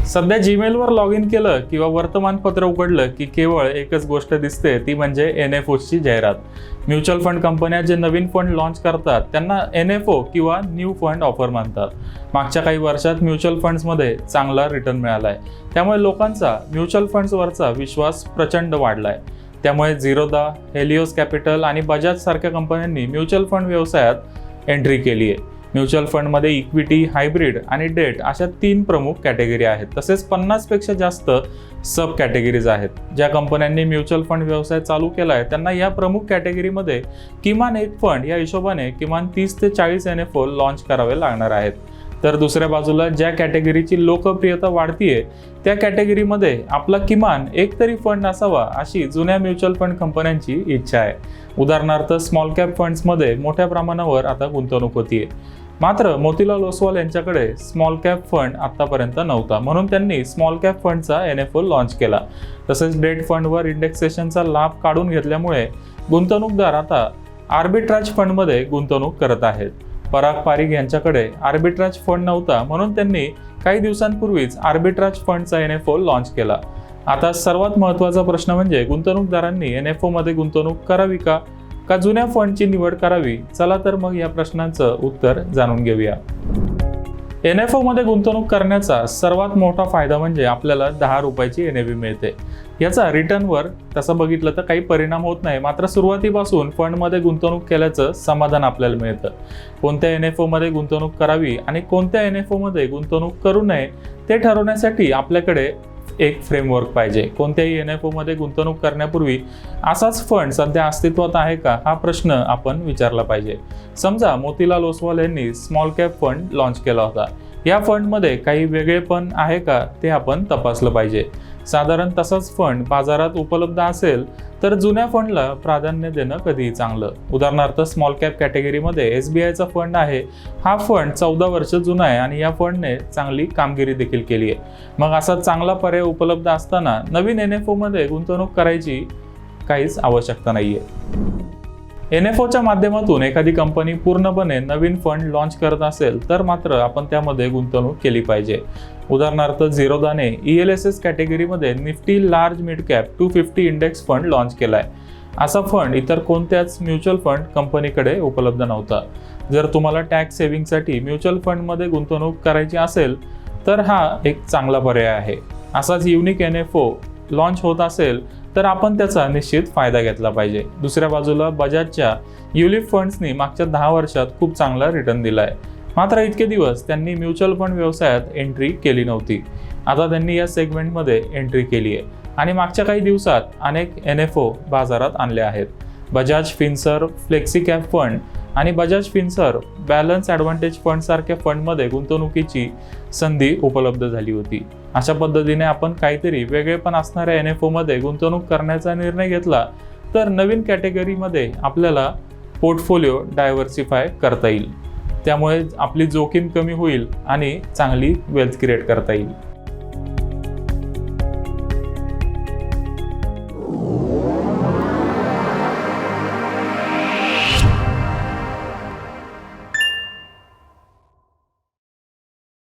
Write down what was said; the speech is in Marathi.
सध्या जीमेलवर लॉग इन केलं किंवा वर्तमानपत्र उघडलं की केवळ एकच गोष्ट दिसते, ती म्हणजे NFOची जाहिरात. म्युच्युअल फंड कंपन्या जे नवीन फंड लॉन्च करतात त्यांना NFO किंवा न्यू फंड ऑफर म्हणतात. मागच्या काही वर्षात म्युच्युअल फंड्समध्ये चांगला रिटर्न मिळालाय, त्यामुळे लोकांचा म्युच्युअल फंड्सवरचा विश्वास प्रचंड वाढलाय. त्यामुळे झिरोदा, हेलिओस कॅपिटल आणि बजाज सारख्या कंपन्यांनी म्युच्युअल फंड व्यवसायात एंट्री केली आहे. म्युच्युअल फंडमध्ये इक्विटी, हायब्रिड आणि डेट अशा 3 प्रमुख कॅटेगरी आहेत. तसेच 50 पेक्षा जास्त सब कॅटेगरीज आहेत. ज्या कंपन्यांनी म्युच्युअल फंड व्यवसाय चालू केला आहे त्यांना या प्रमुख कॅटेगरीमध्ये किमान एक फंड या हिशोबाने किमान 30 ते 40 NFO लॉन्च करावे लागणार आहेत. तर दुसऱ्या बाजूला ज्या कॅटेगरीची लोकप्रियता वाढतीये त्या कॅटेगरीमध्ये आपला किमान एक तरी फंड असावा अशी जुन्या म्युच्युअल फंड कंपन्यांची इच्छा आहे. उदाहरणार्थ स्मॉल कॅप फंड्समध्ये मोठ्या प्रमाणावर आता गुंतवणूक होतीये. मात्र मोतीलाल ओसवाल यांच्याकडे स्मॉल कॅप फंड आतापर्यंत नव्हता, म्हणून त्यांनी स्मॉल कॅप फंडचा NFO लॉन्च केला. तसेच डेट फंडवर इंडेक्सेशनचा लाभ काढून घेतल्यामुळे गुंतवणूकदार आता आर्बिट्राज फंडमध्ये गुंतवणूक करत आहेत. पराग पारिख यांच्याकडे आर्बिट्राज फंड नव्हता, म्हणून त्यांनी काही दिवसांपूर्वीच आर्बिट्राज फंडचा NFO लॉन्च केला. आता सर्वात महत्त्वाचा प्रश्न म्हणजे गुंतवणूकदारांनी NFO मध्ये गुंतवणूक करावी का जुन्या फंडची निवड करावी? चला तर मग या प्रश्नांचं उत्तर जाणून घेऊया. NFO मध्ये गुंतवणूक करण्याचा सर्वात मोठा फायदा म्हणजे आपल्याला 10 रुपयाची NAV मिळते. याचा रिटर्नवर तसं बघितलं तर काही परिणाम होत नाही, मात्र सुरुवातीपासून फंडमध्ये गुंतवणूक केल्याचं समाधान आपल्याला मिळतं. कोणत्या NFO मध्ये गुंतवणूक करावी आणि कोणत्या NFO मध्ये गुंतवणूक करू नये ते ठरवण्यासाठी आपल्याकडे एक फ्रेमवर्क पाहिजे. कोणत्याही NFO मध्ये गुंतवणूक करण्यापूर्वी असाच फंड सध्या अस्तित्वात आहे का हा प्रश्न आपण विचारला पाहिजे. समजा मोतीलाल ओसवाल यांनी स्मॉल कॅप फंड लॉन्च केला होता. या फंडमध्ये काही वेगळेपण आहे का ते आपण तपासलं पाहिजे. साधारण तसाच फंड बाजारात उपलब्ध असेल तर जुन्या फंडला प्राधान्य देणं कधीही चांगलं. उदाहरणार्थ स्मॉल कॅप कॅटेगरीमध्ये SBIचा फंड आहे. हा फंड 14 वर्ष जुना आहे आणि या फंडने चांगली कामगिरी देखील केली आहे. मग असा चांगला पर्याय उपलब्ध असताना नवीन NFO मध्ये गुंतवणूक करायची काहीच आवश्यकता नाहीये. NFOच्या माध्यमातून एखादी कंपनी पूर्णपणे नवीन फंड लॉन्च करत असेल तर मात्र आपण त्यामध्ये गुंतवणूक केली पाहिजे. उदाहरणार्थ झिरोदाने ELSS कॅटेगरीमध्ये Nifty large mid cap 250 index fund launch केलाय. असा फंड इतर कोणत्याच म्युच्युअल फंड कंपनीकडे उपलब्ध नव्हता. जर तुम्हाला टॅक्स सेव्हिंगसाठी म्युच्युअल फंडमध्ये गुंतवणूक करायची असेल तर हा एक चांगला पर्याय आहे. असाच युनिक NFO लॉन्च होत असेल तर आपण त्याचा निश्चित फायदा घेतला पाहिजे. दुसऱ्या बाजूला बजाजच्या युलिप फंड्सनी मागच्या 10 वर्षात खूप चांगला रिटर्न दिलाय. मात्र इतके दिवस त्यांनी म्युच्युअल फंड व्यवसायात एंट्री केली नव्हती. आता त्यांनी या सेगमेंटमध्ये एंट्री केली आहे आणि मागच्या काही दिवसात अनेक NFO बाजारात आणले आहेत. Bajaj Finserv flexi cap fund आणि Bajaj Finserv balance advantage fund सारख्या फंडमध्ये गुंतवणुकीची संधी उपलब्ध झाली होती. अशा पद्धतीने आपण काहीतरी वेगळेपण असणाऱ्या NFO मध्ये गुंतवणूक करण्याचा निर्णय घेतला तर नवीन कॅटेगरीमध्ये आपल्याला पोर्टफोलिओ डायव्हर्सिफाय करता येईल. त्यामुळे आपली जोखीम कमी होईल आणि चांगली वेल्थ क्रिएट करता येईल.